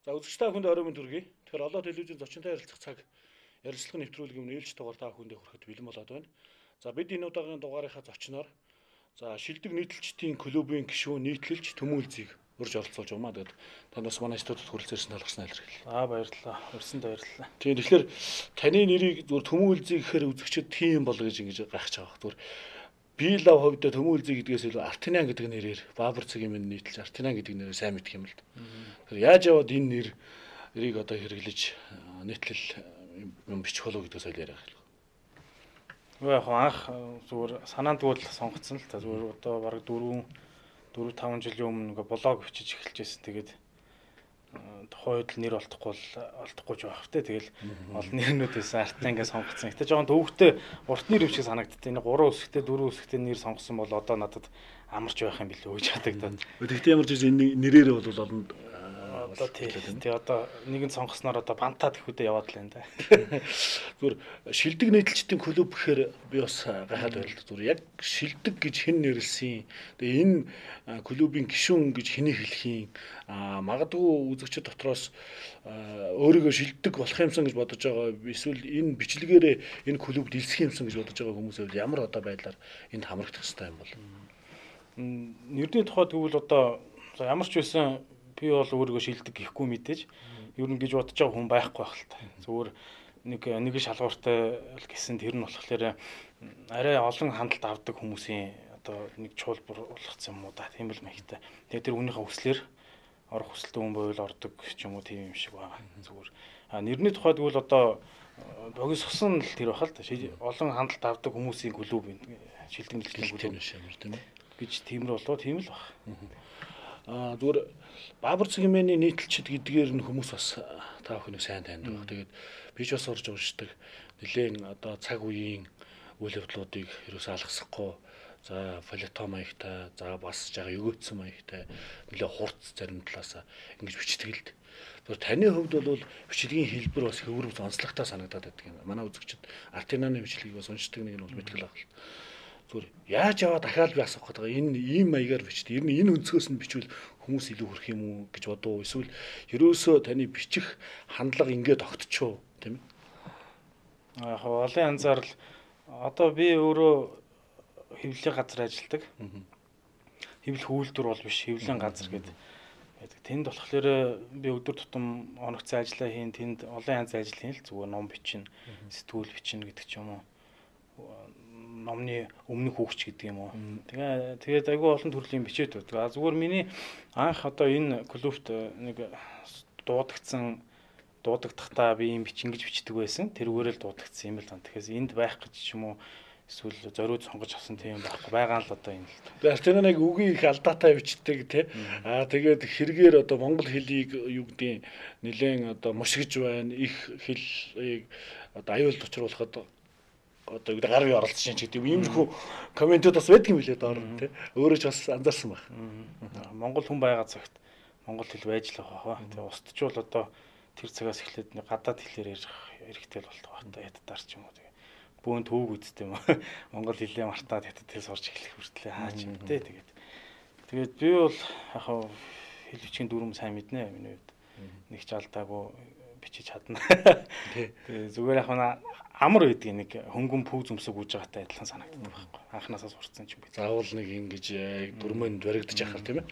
За үзэгчтэй хүнд орой минь төргий. Тэгэхээр олоо телевизийн зочинтой ярилцах цаг ярилцлага нэвтрүүлгийн нээлж дугаар та хүндээ хүрэхэд бэлэн болоод байна. За бид энэ удаагийн дугаарынхаа зочноор за шилдэг нийтлэлчдийн клубын гишүүн нийтлэлч Төмүүлзийг урьж оролцуулж байна. Тэгээд танд бас манай студид хүрэлцээрсэн талархсан илэрхийлье. Баярлалаа. Урьсанд баярлалаа. Тийм тэгэхээр таны нэрийг зүгээр Төмүүлзийг гэхээр үзэгчид тийм бол гэж ингэж гайхаж байгаа. Зүгээр би лав хувьд Төмүүлзий гэдгээс илүү Артинян гэдэг нэрээр Баабар цагийн минь нийтлж Артинян гэдэг нэрээр сайн мэдх юм л да. Тэгэхээр яаж яваад энэ нэрийг одоо хэрэглэж нийтлэл юм бичих болов гэдгээс ойл яриа хэлэх. Яг анх зүгээр санаанд тэгвэл сонгоцсон л та зүгээр одоо бараг 4-5 жилийн өмнө ингээ блог бичиж эхэлж байсан. Тэгээд тухайн үед л нэр олдохгүй ч байх вэ. Тэгэл олон нэрнүүдээс Артинян ингээ сонгоцсон. Гэтэ жоохон төвөгтэй урт нэр юм шиг санагдтыг. Энэ 3 үсэгтэй 4 үсэгтэй нэр сонгосон бол одоо надад амарч байх юм билүү гэж хатагдаад. Гэхдээ ямар ч юм энэ нэрээр бол олонд одоо тий одоо нэгэнд сонгосноор одоо бантаад их үдэ яваад л байна да. Зүгээр шилдэг нийтлэлчдийн клуб гэхээр би бас гайхаад байл. Зүгээр яг шилдэг гэж хэн нэрлсэн. Тэгээ энэ клубын гишүүн гэж хэнийг хэлэх юм. Магадгүй үзэгчид дотроос өөрийгөө шилдэг болох юмсан гэж бодож байгаа. Эсвэл энэ бичлэгээрээ энэ клуб дэлсэх юмсан гэж бодож байгаа хүмүүсээ ямар одоо байдлаар энд хамрагдах хэрэгтэй юм бол. Нэрний тухайд гэвэл одоо ямар ч байсан би бол өөрийгөө шилдэг гэхгүй мэдээж ер нь гэж бодож байгаа хүн байхгүй байх л та. Зүгээр нэг шалгууртай гэсэн тэр нь болохоор арай олон хандлт авдаг хүмүүсийн одоо нэг чуулбар болгоцсон юм уу да. Тийм л маягтай. Тэгээ тэр үнийхээ хүслээр орох хүсэлтэй хүн байвал ордог ч юм уу тийм юм шиг байгаа. Зүгээр нэрний тухайд гэвэл одоо богино сусан л тэр бахал та. Олон хандлт авдаг хүмүүсийн клуб шилдэг нийтлэлийн клуб тийм ээ гэж тиймэр болоо тийм л баг. Зүгээр Баабар цагийн минь нийтлэлчд гэдгээр нь хүмүүс бас та бүхнийг сайн таньдаг. Тэгээд би ч бас орж уншдаг. Нилээн одоо цаг үеийн үйл явдлуудыг ерөөсөө алгасахгүй. За филетон маягтай, за бас жага өгөөцсөн маягтай нилээ хурц зарим талаас ингэж бичдэг л дээ. Тэгэхээр таны хувьд бол бичлэгийн хэлбэр бас хөвөрөв онцлогтой санагдаад байдаг юм. Манай үзэгчид Артинаны бичлэгийг бас уншдаг нэг нь бол мэдгэл авах. Зүгээр яаж яваа дахиад би асуух гэдэг. Энэ ийм маягаар бичдэг. Ер нь энэ өнцгөөс нь бичвэл хүмүүс илүү хүрх юм уу гэж бодов. Эсвэл ерөөсөө таны бичих хандлага ингээд огтчоо тийм ээ. Яг олон янзаар л одоо би өөрөө хэвлэлийн газар ажилладаг. Хэвлэх үйлдвэр бол биш, хэвлэлийн газар гэдэг. Тэнд болохоор би өдөр тутам оногцсон ажиллаа хийн, тэнд олон янз ажил хийн л зүгээр ном бичнэ, сэтгүүл бичнэ гэдэг ч юм уу. Номны өмнөх хүүхч гэдэг юм уу. Тэгээд айгүй олон төрлийн бичээд байдаг. Зүгээр миний анх одоо энэ клубт нэг дуудагдахдаа би юм ингэж бичдэг байсан. Тэрүүгээрээ л дуудагдсан юм л тань. Тэгэхээр энд байх гэж ч юм уу эсвэл зориуд сонгож авсан тийм байхгүй байгаа л одоо энэ л. Тэгээд Артинаа нэг үгийг их алдаатай бичдэг тий. Тэгээд хэрэгээр одоо монгол хэлийг юу гэдгийг нэлээд одоо мушгиж байна. Их хэлийг одоо аюулд учруулахад одоо гар бие оролцож чинь гэдэг юм иймэрхүү комментүүд бас байдаг юм билээ доор тий. Өөрөө ч бас анзаарсан баг. Монгол хүн байгаа цагт монгол хэл байж л байгаа хаа. Тэгээ устчвал одоо тэр цагаас эхлээд гадаад хэлээр ярих хэрэгтэй болдог байна. Ядтаар ч юм уу тэгээ бөөн төвөг үсттэй юм. Монгол хэлээ мартаад ядтад хэл сурч эхлэх хүртлээ хаач юм дээ тэгээд би бол яг хэл бичгийн дүрм сайн мэднэ миний хувьд. Нэг ч алдаагүй бичиж чадна. Тэгээ зүгээр яг амар байдаг нэг хөнгөн пүү зүмсэг үүж байгаатай адилхан санагддаг байхгүй. Анханасаа сурцсан ч юм би. Заавал нэг ингэж дүрмөнд баригдаж яхаар тийм ээ.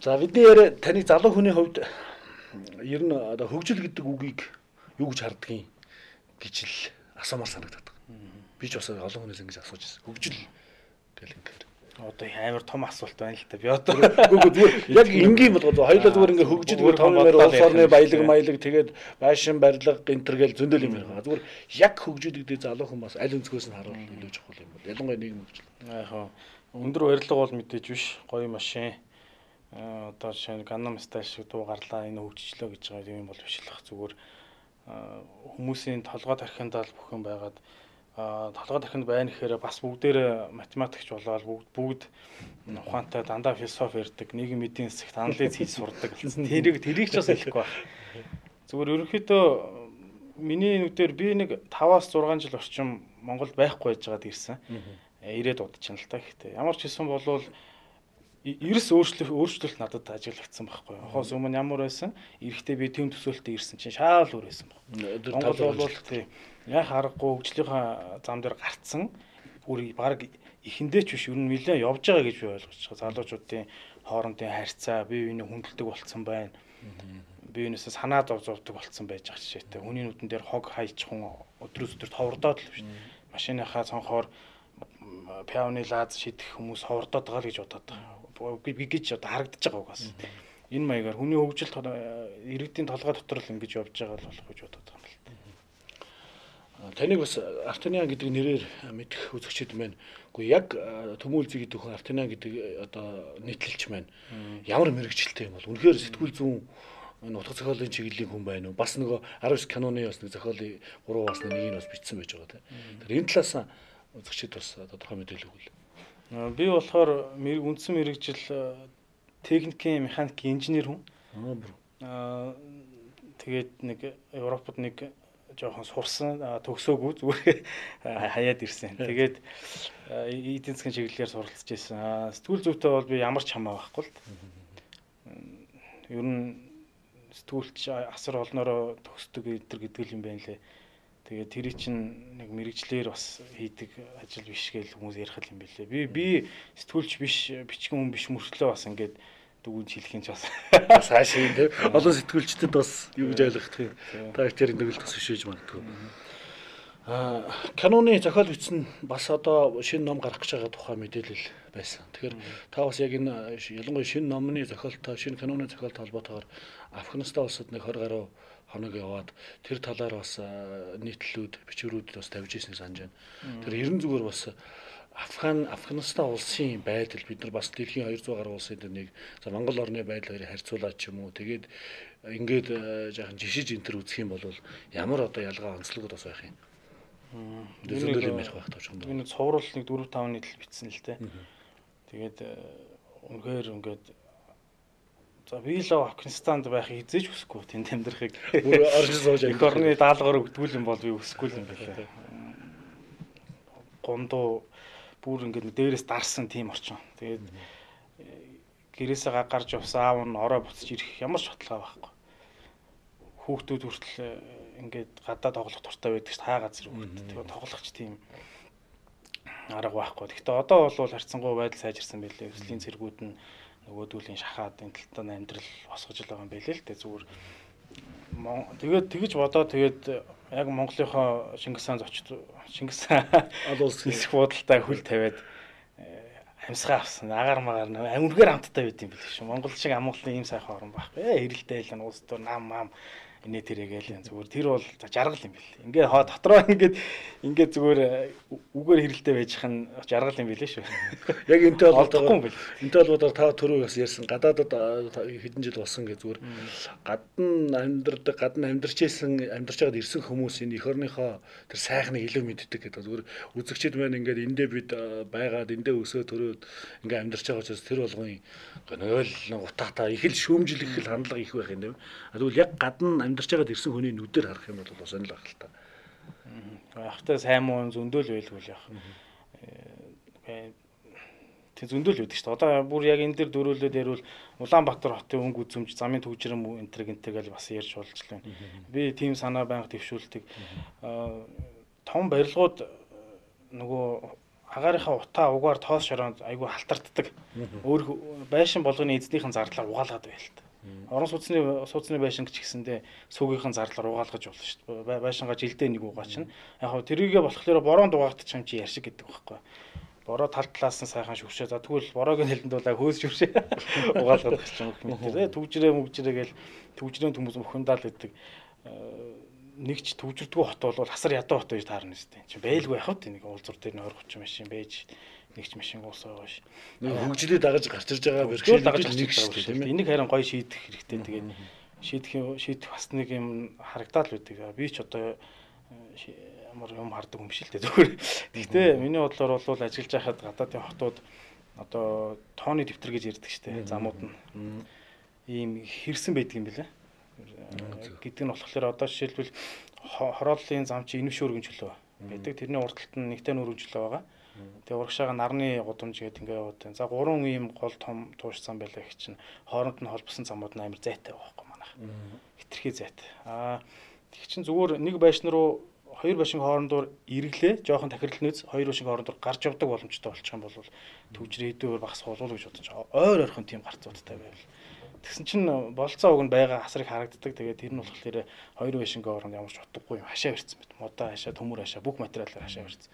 За бидний яриа таны залуу хүний хувьд ер нь одоо хөгжил гэдэг үгийг юу гэж хардгийг гэж л асуумаар санагдаад байна. Би ч бас олон хүнээс ингэж асууж байсан. Хөгжил гэл ингэхээр одоо амар том асуулт байна л та. Би одоо яг энгийн болгоо хоёулаа зүгээр ингээ хөгжил гэх том юмэр улс орны баялаг маялаг тэгээд байшин барилга гэнтер гэл зөндөл юм байна. Зүгээр яг хөгжил гэдэг залуу хүн бас аль өнцгөөс нь харуул илүү чухал юм бол. Ялангуяа нийгэм хөгжил. Яг өндөр барилга бол мэдээж биш. Гоё машин. Одоо жишээ нь Gangnam Style шиг дуу гарлаа энэ хөгжчлөө гэж байгаа юм бол биш л ах зүгээр хүмүүсийн толгой тархинд л бүхэн байгаад толгой тархинд байна гэхээр бас бүгдээр математикч болоод бүгд ухаантай дандаа философи ярьдаг, нийгэм эдийн засагт анализ хийж сурдаг. Тэрийг ч бас хэлэхгүй байна. Зүгээр ерөнхийдөө миний нүдээр би нэг 5-6 жил орчим Монголд байхгүй байж байгаад ирсэн. Ирээд удчихна л та. Гэхдээ ямар ч хэлсэн болвол Эрс өөрчлөлт надад ажиглагдсан байхгүй. Хос өмнө ямар байсан? Эрэхтэй би тэм төсөөлтөд ирсэн чинь шаал өөр байсан баг. Монгол бол тий яг харахгүй хөгжлийнхаа зам дээр гарцсан. Бүр баг эхэндээ ч биш ер нь нэлээд явж байгаа гэж би ойлгож байгаа. Залуучуудын хоорондын харьцаа, бие биенээ хүндэлдэг болцсон байна. Бие биенээсээ санаа зовдог болцсон байж байгаа жишээтэй. Хүний нүдэн дээр хог хайчих хүн өдрөөс өдөрт ховордоод л биш. Машиныхаа цонхоор пиавны лаз шидэх хүмүүс ховордоод байгаа л гэж бодоод байгаа. Би гэж одоо харагдаж байгаа угаас. Энэ маягаар хүний хөгжил иргэдийн толгой дотор л ингэж явж байгаа л болох гэж бодоод байгаа юм л. Таныг бас Артаниан гэдэг нэрээр мэдэх үзэгчид маань үгүй яг Төмөөлзий гэдэг хүн Артаниан гэдэг одоо нийтлэлч маань ямар мэрэгчлээ юм бол үнэхээр сэтгүүл зүүн энэ утга зохиолын чиглэлийн хүн байна уу? Бас нөгөө 19 каноны бас нэг зохиолын 3 бас нэг нь бас бичсэн байж байгаа тийм. Тэгэхээр энэ талаас үзэгчид бас тодорхой мэдээлэл өгвөл. Би болохоор үндсэн мэрэгжил техникийн механикийн инженер хүн. Тэгээд нэг Европод нэг жоохон сурсан төгсөөгүй зүгээр хаяад ирсэн. Тэгээд эдийн засгийн чиглэлээр суралцж байсан. Сэтгүүл зүйтэй бол би ямар ч хамаа байхгүй л. Ер нь сэтгүүлч асар олноороо төгсдөг гэдэг юм байна лээ. Тэгээд тэр чинь нэг мэрэгчлэр бас хийдэг ажил биш гэж хүмүүс ярих юм билээ. Би сэтгүүлч биш, бичгэн хүн биш мөртлөө бас ингээд дүгнж хэлэх юм ч бас хаашаа юм те. Олон сэтгүүлчдэд бас юу гэж ойлгох тийм. Та ихтерийн төгөл тас бишээж магадгүй. Каноны зохиол бичсэн бас одоо шинэ ном гарах гэж байгаа тухай мэдээлэл байсан. Тэгэхээр та бас яг энэ ялангуяа шинэ номны зохиолтой, шинэ каноны зохиолтой холбоотойгоор Афганистан улсад нэг 20 гаруй хоног яваад тэр талаар бас нийтлэлүүд, бичвэрүүд бас тавьж ирсэн санаж байна. Тэр ерэн зүгээр бас Афганистан улсын байдал бид нар бас дэлхийн 200 гаруй улсын дээр нэг за Монгол орны байдал хоёрыг харьцуулаад ч юм уу тэгээд ингээд жаахан жишиж энэ төр үзэх юм бол ямар одоо ялгаа онцлогуд бас байх юм. Зөвлөл юм ярих байх тавчхан. Энэ цовруул нэг 4-5 нийтлэл бичсэн л те. Тэгээд үнэхээр ингээд за би л Афганистанд байхыг эзэж хүсэхгүй тэнд амьдрахыг бүр орж сууж эх орны даалгавар өгдгүүл юм бол би хүсэхгүй юм байна. Гондоо бүр ингээд дээрээс дарсан тийм орчин. Тэгээд гэрээсээ гарч явсан аав нь ороо буцаж ирэх ямар ч баталгаа байхгүй. Хүүхдүүд хүртэл ингээд гадаа тоглох дуртай байдаг ш та газар хүүхд. Тэгээд тоглохч тийм арга байхгүй. Гэхдээ одоо бол харьцангуй байдал сайжирсан байлээ. Өслийн цэргүүд нь нөгөөдүүлийн шахаад энэ талтаа амьдрал босгож л байгаа юм байлээ л дээ зүгээр. Тэгээд тэгэж бодоод тэгээд яг Монголынхоо Шингис хаан зочд Шингис олон улсын хэсэг буудалтай хөл тавиад амьсгаа авсан. Агаар магаар үнэхээр амттай байд юм билээ шүү. Монгол шиг амгалан ийм сайхан орн байхгүй. Хэрэлтэй л уус төр нам инээ тэрэгээл зүгээр тэр бол жаргал юм бэл. Ингээ дотроо ингээд зүгээр үгээр хэрэлтэй байж хань жаргал юм билээ шүү. Яг энтэй холбоотойгоор энтэй холбоотойгоор та түрүү бас ярьсан гадаадад хэдэн жил болсон гэж зүгээр гадна амьдарч байгаад ирсэн хүмүүс энэ эх орныхоо тэр сайхныг илүү мэддэг гэдэг. Зүгээр үзэгчид маань ингээд эндээ бид байгаад эндээ өсөө төрөөд ингээд амьдарч байгаа учраас тэр болгон нэг утаатай их л шүүмжлэх их хандлага их байх юм. Тэгвэл яг гадна амьдарч байгаад ирсэн хүний нүдээр харах юм бол бас онол ах л та. Ахтай сайн муу зөндөөл байлгүй л яах. Тэг зөндөөл байдаг шүү дээ. Одоо бүр яг энэ дэр дөрүүлээд ярил Улаанбаатар хотын өнгө үзэмж замын төвжрэм энтер гэж бас ярьж болж байна. Би тийм санаа байнга төвшүүлдэг. Том барилгууд нөгөө агаарынхаа утаа угаар тоос шороонд айгүй халтарддаг. Өөр байшин болгоны эзнийхэн зардлаар угаалгаад байл та. Орон сууцны байшин ч гэсэндээ сүүгийнхэн зарлаар угаалгаж болно шүү дээ. Байшингаа жилдээ нэг угаачихна. Яг хөө тэрийгэ болохоор бороонд угаагдчих юм чи ярьшиг гэдэг байхгүй. Бороо тал талаас нь сайхан шүршээ. За тэгвэл бороогийн хэлэнд бол хөөс шүршээ угаалгаад гэж юм хэрэг. Төвжрээ гээл төвжрийн хүмүүс мөхөндаал гэдэг. Нэг ч төвжирдгүү хот бол хасар ядуу хот гэж таарна шүү дээ. Чи байлгүй яхав тэ нэг уулзур дээр нь 20-30 машин байж нэг ч машин уусаа gooш. Хөгжлөө дагаж гарч ирж байгаа бэрхшээл дагаж нэг шүү дээ. Энийг харин гоё шийдэх хэрэгтэй. Тэгээд шийдэх бас нэг юм харагдаад л үүдэг. Би ч одоо ямар юм хардаг юм шиг л дээ зүгээр. Гэхдээ миний бодлоор бол ажиллаж байхад гадаадын хотууд одоо тооны дэвтэр гэж ярьдаг шүү дээ. Замууд нь ийм хэрсэн байдаг юм билээ. Гэдэг нь болохоор одоо жишээлбэл хорооллын зам чи инвшөөргөн чөлөө байдаг. Тэрний урд талд нь нэгтэй нүүргэн чөлөө байгаа. Тэгээ урагшаага нарны гудамж гэдэг ингээ яваад байна. За 3 ийм гол том туушсан байлаа гэх чинь хооронд нь холбосон замууд нь амар зайтай байгаа байхгүй манайх. Хитрхи зайтай. Тэг чинь зүгээр нэг байшин руу хоёр байшин хоорондоор эргэлээ, жоохон тахирлал нөөц хоёр байшин хоорондоор гарч явдаг боломжтой болчих юм бол төвчрээ хэдүүгээр багас болов гэж бодож ойр ойрхон тийм гарцуудтай байвал. Тэгсэн чинь болцоо уг нь байгаа хасрыг харагддаг. Тэгээд тэр нь болохоор хоёр байшингийн хооронд ямар ч утгагүй юм хашаа барьсан байт. Модаа хашаа, төмөр хашаа, бүх материалаар хашаа барьсан.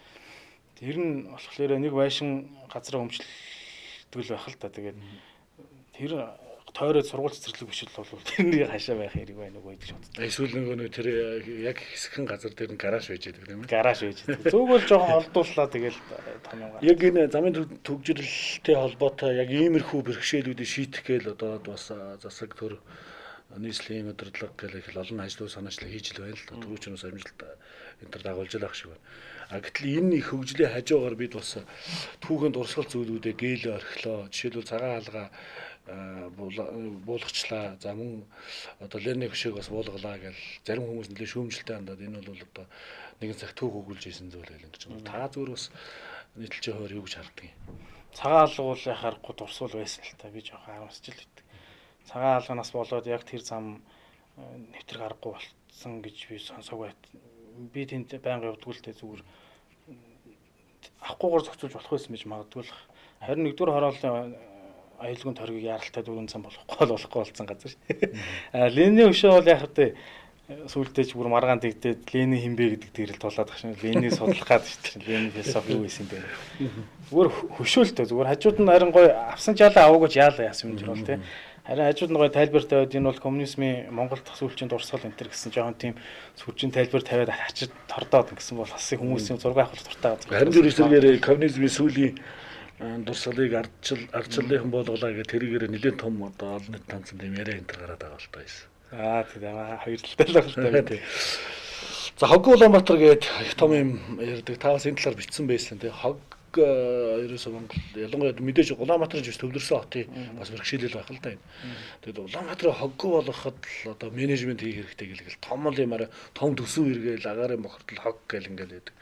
Тэр нь болохоор нэг байшин газраа өмчлөлтгөл байх л та. Тэгээд тэр тойроод сургууль цэцэрлэг бишэл бол тэрний хашаа байх хэрэг байна уу гэж боддог. Эсвэл нөгөө тэр яг хэсхэн газар дээр нь гараж байж байдаг юм. Гараж байж байдаг. Зүгээр жоохон олдууллаа тэгэл том юм. Яг энэ замын төгжрөлтэй холбоотой яг иймэрхүү бэрхшээлүүдийг шийдэх гээл одоо бас засаг төр нийслэлийн удирдлага гэх их олон ажлууд санаачлал хийж л байна л да. Түрүүчнээс амжилт энэ төр дагуулж л ах шиг байна. Гэтэл энэ их хөгжлийн хажуугаар бид бас түүхэн дурсгал зүйлүүдээ гээл орхилоо. Жишээлбэл цагаан хаалга буулгачлаа. За мөн одоо Ленин хөшөөг бас буулгалаа гэл зарим хүмүүс нэлээд шүүмжлэлтэй хандаад энэ бол одоо нэгэн цаг төг өгүүлж исэн зүйл байл гэж байна. Та зүгээр бас нийтлэлчийн хуваар юу гэж харддаг юм? Цагаан алгуулын харахгүй дурсвал байсан л та би жоохон харамсч л байдаг. Цагаан алганаас болоод яг тэр зам нэвтэр гарахгүй болсон гэж би сонсог байт. Би тэнд байнга явдггүй л дээ зүгээр авахгүйгээр зохицуулж болох байсан гэж магадгүй л. Харин нэгдүгээр хорооллын аюулгүй торгийг яралтай дөрвөн зам болохгүй болсон газар. Ленин хөшөө бол яг хэвтэ сүүлдээ ч бүр маргаан тэгдээд Ленин хинбэ гэдэг дээрэл тулаад багш. Ленийг судлах гад шүү дээ. Ленин философи юу байсан бэ? Зүгээр хөшөөлтэй зүгээр хажууд нь харин гой авсан жаалаа аваагүй яалаа яасан юм жир бол тий. Харин хажууд нь гой тайлбар тавиад энэ бол коммунизмын Монголд сүүлчийн дурсгал энэ төр гэсэн жоохон тийм сүржин тайлбар тавиад ачиж тордоод гэсэн бол бас хүмүүсийн зураг авах дуртай байгаа. Харин зөв эсрэгээр коммунизмын сүүлийн дурсгалыг ардчлалын болголаа гэх тэргээр нэлээд том одоо олон нийт танцсан юм яриа энэ төр гараад байгаа л та байсан. Тийм хоёр талтай л байна тий. За Хог Улаанбаатар гээд их том юм ярьдаг. Та бас энэ талаар бичсэн байсан тий. Хог ерөөсөө Монгол ялангуяа мэдээж Улаанбаатар жиш төвлөрсөн хотын бас бэрхшээлэл байх л да энэ. Тэгээд Улаанбаатарыг хоггүй болгоход л одоо менежмент хийх хэрэгтэй гэлгээл том юмараа том төсөв эргээл агаарын бохирдол хог гэл ингээл байдаг.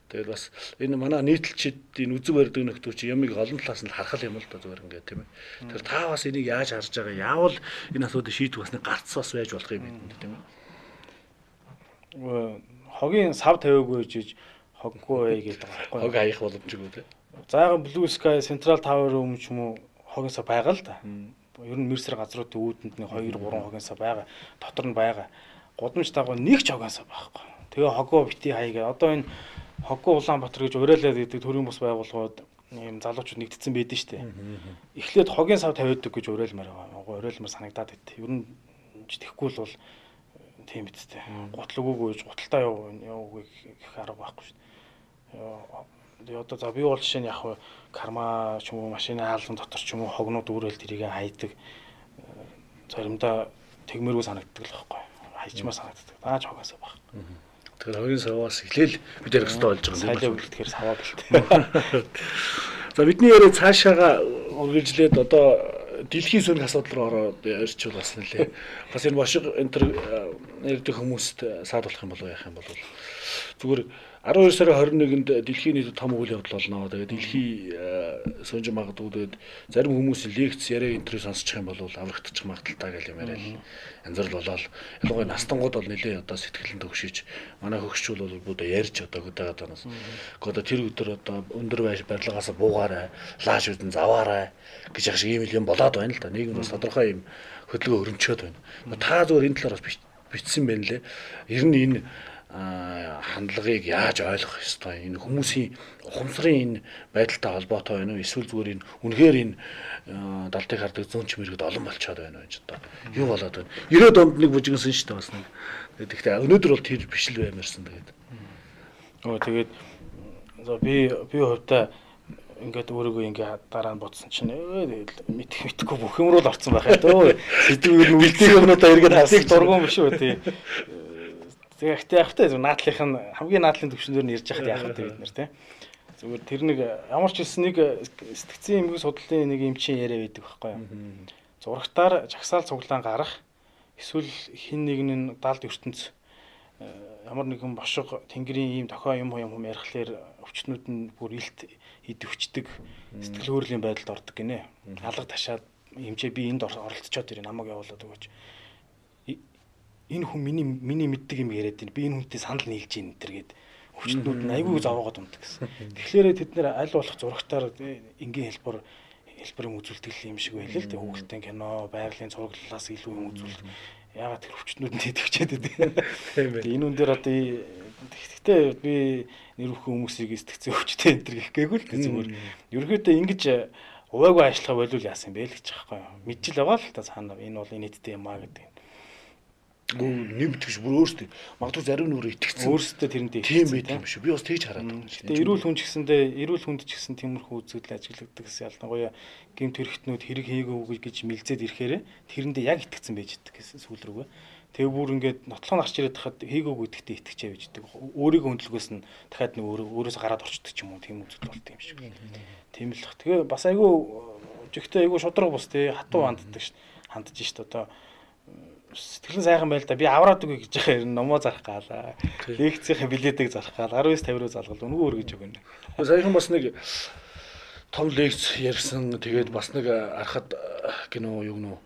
Тэгээд бас энэ манай нийтлэлчид энэ үзэг барьдаг нөхдөв чи ямиг олон талаас нь харах юм л да зүгээр ингээд тийм ээ. Тэр та бас энийг яаж харж байгаа? Яавал энэ асуудыг шийдэх басны гарц бас байж болох юм бэ тийм ээ. Хогийн сав тавиагүй жиж хоггүй гэдэг байгаа байхгүй. Хог хаях боломжгүй тийм. Заахан Blue Sky Central Tower өмнө ч юм уу хогийн сав байгаа л да. Ер нь Мерсер газруудын үүдэнд нэг 2 3 хогийн сав байгаа. Дотор нь байгаа. Гудамж дагуу нэг ч хогийн сав байхгүй. Тэгээ хогоо бити хаягаа. Одоо энэ Хоггүй Улаанбаатар гэж уриалаад идэг төрийн бус байгууллагууд ийм залуучууд нэгдсэн байдэн штэ. Эхлээд хогийн сав тавиадаг гэж уриалмаар байгаа. Уриалмаар санагдаад байт. Ер нь тэгэхгүй бол тийм бидтэй. Гутал өгөөгүй гуталтаа явуугүй гэх арга байхгүй штэ. Тэгээ одоо за би бол жишээ нь яг карма ч юм уу машины хаалган дотор ч юм уу хогнууд үүрэл тэрийг хайдаг. Заримдаа тэгмэргүй санагддаг л байхгүй. Хайчмаар санагддаг. Дааж хогоос баг. Тэгэхээр хогийн саваас эхлээл бид ярих хэрэгтэй болж байгаа юм. Сайлаа үлдэхээр саваа бэлтээ. За бидний яриа цаашаага үргэлжлээд одоо дэлхийн сүнх асуудал руу ороод ярьчвал бас нэлээ. Бас энэ бошиг энэ төр ярьдаг хүмүүст саадуулах юм болов яах юм бол зүгээр 12 сарын 21-нд дэлхийн нийт том үйл явдал болно. Тэгээд дэлхийн сүнж магадгүйд зарим хүмүүс лекц яриа энэ төрөй сонсчих юм бол аврагдчих магадaltaй гэл юм яриа л янз бүр болоод ялангуяа настангууд бол нэлээ одоо сэтгэлэн төгшиж манай хөгшчүүл бол бүгд ярьж одоо хөдөөд танаас одоо тэр өдөр одоо өндөр байш барилгаас буугаарай лааш үдэн заваарай гэж яг шиг ийм юм болоод байна л да. Нийгэм бас тодорхой юм хөдөлгөөн өрнчөөд байна. Та зүгээр энэ талаар бас бичсэн байна лээ. Ер нь энэ хандлагыг яаж ойлгох ёстой энэ хүмүүсийн ухамсарын энэ байдалтай холбоотой байна уу эсвэл зүгээр энэ үнэхээр энэ далтыг хардаг зүүн чимэрэгд олон болчиход байна уу ч одоо юу болоод байна 90-ад онд нэг бужигнсан шүү дээ бас нэг гэхдээ өнөөдөр бол тэр биш л баймарсан тэгээд тэгээд би хувьдаа ингээд өөрийгөө ингээд дараа нь бодсон чинь мэдхгүй бүх юм руу л орсон байх дөө сэдвээр нь үлдээх юмнуудаа эргээд хасыг дургуун биш үү тий. Тэгэхдээ явахтай наадлынх нь хамгийн наадлын төвшөндөр нь ярьж яхад яах вэ бид нэр тий. Зүгээр тэр нэг ямар ч хэлсэн нэг сэтгцийн эмгэг судлалын нэг эмчийн яриа байдаг байхгүй юу. Зурагтаар жагсаал цуглаан гарах эсвэл хин нэг нь далд ертөнц ямар нэгэн бошго тэнгэрийн ийм дохио юм ярихлаар өвчтнүүд нь бүр илт идвчдэг сэтгэл хөдлөлийн байдалд ордог гинэ. Алга ташаад хэмжээ би энд оролцоод ирээ намайг явуулаад өгөөч. Энэ хүн миний мэддэг юм яриад байна. Би энэ хүнтэй санал нийлж ийн энэ гэд өвчтнүүд нь айгүй зовоогоод ундаг гэсэн. Тэгэхээр тэд нэр аль болох зурагтаар энгийн хэлбэр юм үзүүлдэг юм шиг байл л дээ. Хүүхэлдэйн кино, байгалийн зураглалаас илүү юм үзүүлдэг. Ягаад тэр өвчтнүүд нь тэтгэжээд байдаг. Тийм ээ. Энэ үн дээр одоо гэхдээ би нэр өвхөн хүмүүсийг сэтгцэн өвчтэй энэ төр гэх гээгүй л дээ зүгээр. Ерөнхийдөө ингэж уваагүй ажиллахаа болов яасан бэ л гэж байгаа байхгүй юу. Мэдчихэл байгаа л та цаана энэ бол инээдтэй юм аа гэдэг. Нэмтгэж бүр өөртөө магадгүй зарим нүрээ итгэцэн өөртөө тэрэндээ тийм байт юм шүү. Би бас тэгж хараад байна. Гэтэ эрүүл хүн ч гэсэндээ эрүүл хүнд ч гэсэн тиймэрхүү үзэгдэл ажиглагддаг гэсэн ялангуяа гэмт хэрэгтнүүд хэрэг хийгээгүй гэж мэлзээд ирэхээр тэрэндээ яг итгэцэн байж идэг гэсэн сүүл рүүгээ. Тэгээ бүр ингээд нотлох гарч ирээд хахад хийгээгүй гэдэгтээ итгэчээ байж идэг. Өөрийнхөө өндлөгөөс нь дахиад өөрөөсөө гараад орчдөг ч юм уу тийм үзэгдэл болт юм шиг. Тийм л бах. Тэгээ бас айгүй жигтэй айгүй шудраг бус тий хатуу хандж шít одоо сэтгэлэн сайхан байл да би авраад үгүй гэж яхаа ер нь номоо зарах гаалаа. Лекцийн билетийг зарах гал 19:50-аар залгал өнгөө өргөж өгнө. Саяхан бас нэг том лекц ярьсан. Тэгээд бас нэг арахад гинөө юу гэнэ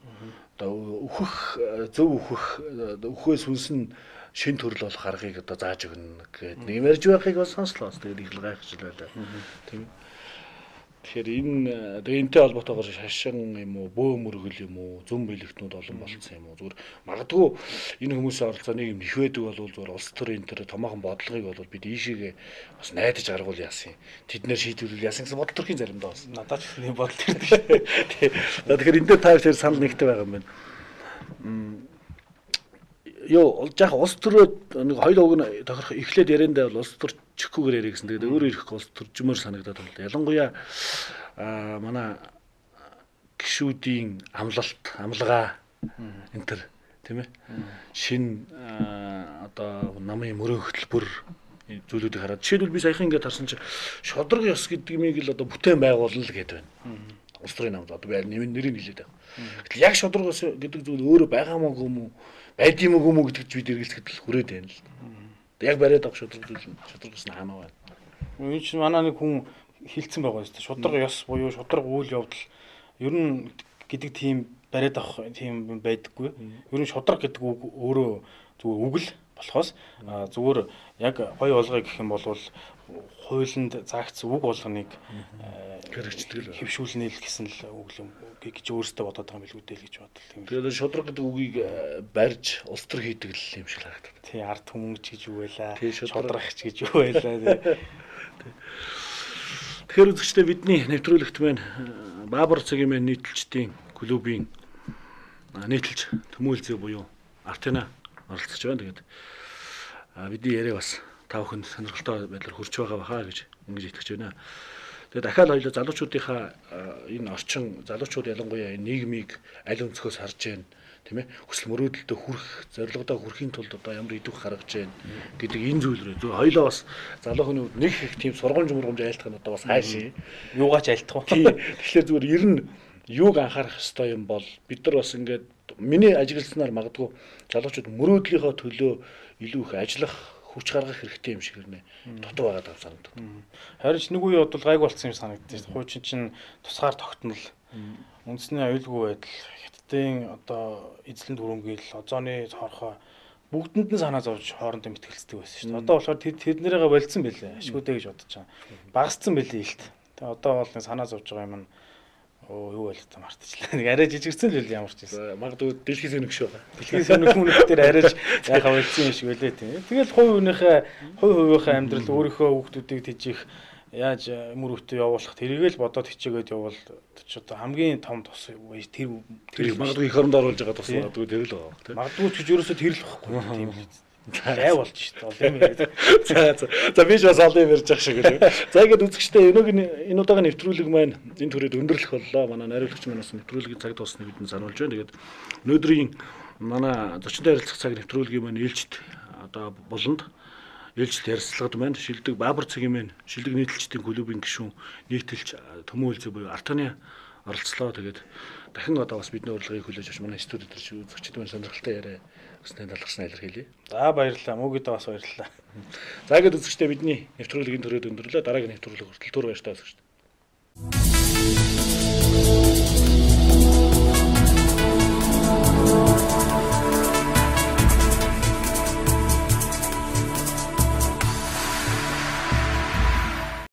одоо өөхөх зөв өөхөөс үнсэн шин төрөл болох аргыг одоо зааж өгнө гэдэг нэг ярьж байхыг бас сонслоо. Тэгээд их л гайхаж байлаа. Тийм. Тэгэхээр энэтэй холбоотойгоор шашин юм уу, бөө мөргөл юм уу, зүм бэлэгтнүүд олон болцсон юм уу. Зүгээр магадгүй энэ хүмүүсийн оролцоо нэг юм их байдаг бол зүгээр улс төрийн энэ томоохон бодлогыг бол бид ийшээгээ бас найдаж гаргуул яасан. Тэднэр шийдвэрлэл яасан гэсэн бодол төрхийн заримдаа бас. Надад ч тийм бодол төрдөг шүү. Тэгэхээр энэ дээр та хоёр санал нэгтэй байгаа юм байна. Ёо жаах улс төрөө нэг хоёул уг нь тохирох эхлээд яриандаа бол улс төр чихгүйгээр яриа гэсэн. Тэгээд өөрөө ирэх улс төржмөр санагдаад байна. Ялангуяа манай гишүүдийн амлага энэ төр тийм ээ. Шин одоо намын мөрөн хөтөлбөр зүйлүүдийг хараад жишээлбэл би саяхан ингээд харсан чинь шодрог ёс гэдэг юмыг л одоо бүтээн байгуулна л гэдэг байна. Улс төрийн намд одоо нэрийг хэлээд байгаа. Гэтэл яг шодрог ёс гэдэг зүйл өөрөө байгаа мó юм уу? Байд юм уу гэдэгт бид эргэлзэхэд л хүрээд байна л. Яг бариад авах шудраг ёс нь хаана байна. Энэ чинь манай нэг хүн хилцсэн байгаа шүү дээ. Шудраг ёс буюу шудраг үйл явдал ер нь гэдэг тийм бариад авах тийм байдаггүй. Ер нь шудраг гэдэг үг өөрөө зүгээр үг л болохоос зүгээр яг гоё болгоё гэх юм бол хуулинд заагдсан үг болгоныг хэрэгжүүлдэг хэвшүүлнэ л гэсэн л үг юм гэж өөрөөсөө бодоод байгаа юм билүү дээ л гэж бодлоо. Тэгээд шудраг гэдэг үгийг барьж улс төр хийдэг л юм шиг харагдав. Тий ард хүмүүж гэж юу байлаа. Шудрагч гэж юу байлаа. Тэгэхээр үзэгчдээ бидний нэвтрүүлэгт маань Баабар цагийн маань нийтлэлчдийн клубын нийтлэлч Төмөөлзөө буюу Артена оролцож байна. Тэгээд бидний яриа бас та бүхэнд сонирхолтой байдлаар хүрч байгаа бахаа гэж ингэж итгэж байна. Тэгээд дахиад хоёул залуучуудынхаа энэ орчин залуучууд ялангуяа нийгмийг аль өнцгөөс харж байна, тийм ээ? Хүсэл мөрөөдөлтөд хүрэх, зорилгодоо хүрэхийн тулд одоо ямар идэвх гаргаж байна гэдэг энэ зүйлрээ хоёулаа бас залуу хүний хувьд нэг их тийм сургамж айлтах нь одоо бас хайшаа. Юугаач айлтах уу? Тэгэхээр зүгээр ер нь юуг анхаарах ёстой юм бол бид нар бас ингээд миний ажигласнаар магадгүй залуучууд мөрөөдлийнхөө төлөө илүү их ажиллах хүч гаргах хэрэгтэй юм шиг нэ дутуу байгаад байгаа санагдав. Харин ч нэг үе бодвол гайг болсон юм санагдаж байна. Хуучин чинь тусгаар тогтнол, үндэсний аюулгүй байдал, хятадын одоо эзлэн түрэмгийл, озооны цорхоо бүгдэнд нь санаа зовж хоорондоо мэтгэлцдэг байсан шүү дээ. Одоо болохоор тэднэрийгээ болцсон байлээ. Ашгүйдэ гэж бодож байгаа. Багассан байлээ илт. Тэгээ одоо бол нэг санаа зовж байгаа юм нь юу байлаа та мартчихлаа. Нэг арай жижигсэн л үл ямар ч юм. Магадгүй дэлхийс өнөх шүү. Дэлхийс өнөх хүмүүс дээр арайж яхаа болцсон юм шиг байлээ тийм. Тэгэл хувийнхаа амьдрал өөрийнхөө хүүхдүүдийг тэжих яаж мөр өвтө явуулах тэрийг л бодоод хичээгээд явбал ч одоо хамгийн том тус тэр магадгүй их оронд оруулж байгаа тус магадгүй тэр л байгаа тийм. Магадгүй ч ерөөсөө тэр л байхгүй тийм л. Гай болж шүү дээ. Тийм ээ. За би ч бас олон юм ярьж байгаа шиг үү. За ингээд үзэгчтэй энэ удаагийн нэвтрүүлэг маань энэ төрөйд өндөрлөх боллоо. Манай найруулагч маань бас нэвтрүүлгийн цаг дууссныг бидэнд сануулж байна. Тэгээд өнөөдрийн манай зочинтой харилцах цаг нэвтрүүлгийн маань ээлжид одоо болонд ээлжид ярилцлагад маань шилдэг Баабар цагийн маань шилдэг нийтлэлчдийн клубын гишүүн нийтэлч Төмөөлзөө буюу Артаны оролцлоо. Тэгээд дахин одоо бас бидний урилгыг хүлээж авч манай студид төрж үзэгчд маань сонирхолтой яриа өснөө талархсан илэрхийлье. За баярлалаа. Мөгөдөө бас баярлалаа. За ингээд үзэгчдээ бидний нэвтрүүлгийн төрөд өндөрлөө дараагийн нэвтрүүлэг хүртэл түр баяртай үзэгчд.